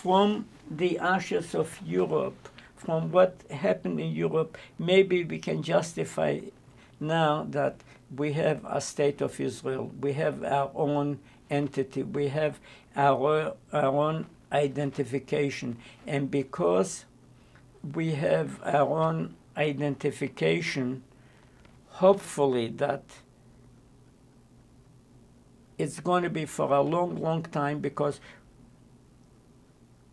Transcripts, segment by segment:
from the ashes of Europe, from what happened in Europe, maybe we can justify now that we have a state of Israel, we have our own entity, we have our own identification. And because we have our own identification, hopefully that it's going to be for a long, long time, because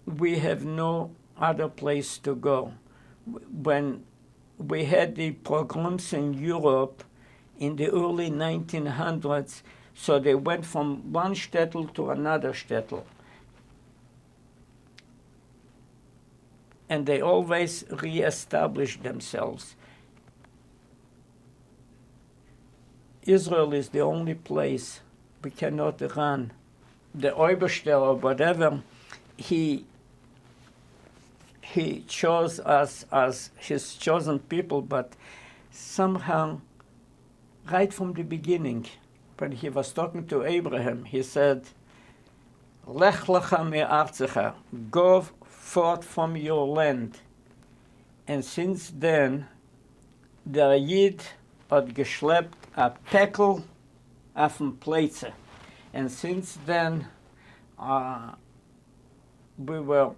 we have no other place to go. When we had the pogroms in Europe in the early 1900s, so they went from one shtetl to another shtetl. And they always re-established themselves. Israel is the only place we cannot run. The Oberster or whatever, he chose us as his chosen people, but somehow, right from the beginning, when he was talking to Abraham, he said, Lech lecha me'artzecha, go forth from your land. And since then, der Yid hat geschleppt a pekl auf dem pleytse. And since then, we were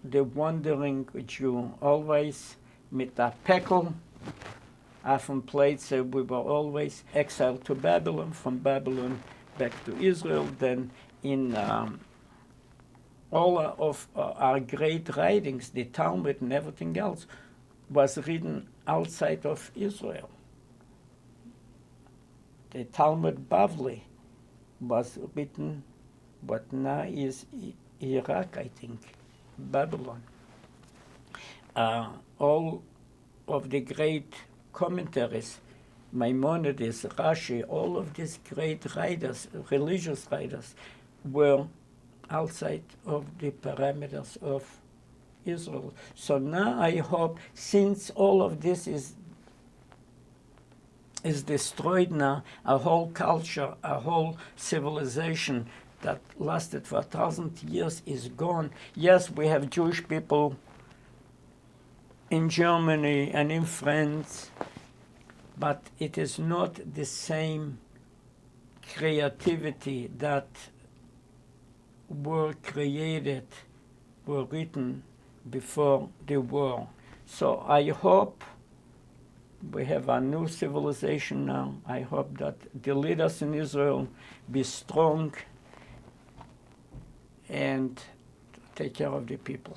the wandering Jew, always mit a pekl auf dem pleytse. We were always exiled to Babylon, from Babylon back to Israel. Then in all of our great writings, the Talmud and everything else, was written outside of Israel. The Talmud Bavli was written, what now is Iraq, I think, Babylon. All of the great commentaries, Maimonides, Rashi, all of these great writers, religious writers, were outside of the parameters of Israel. So now I hope, since all of this is destroyed now, a whole culture, a whole civilization that lasted for 1,000 years is gone. Yes, we have Jewish people in Germany and in France, but it is not the same creativity that were created, were written before the war. So I hope we have a new civilization now. I hope that the leaders in Israel be strong and take care of the people.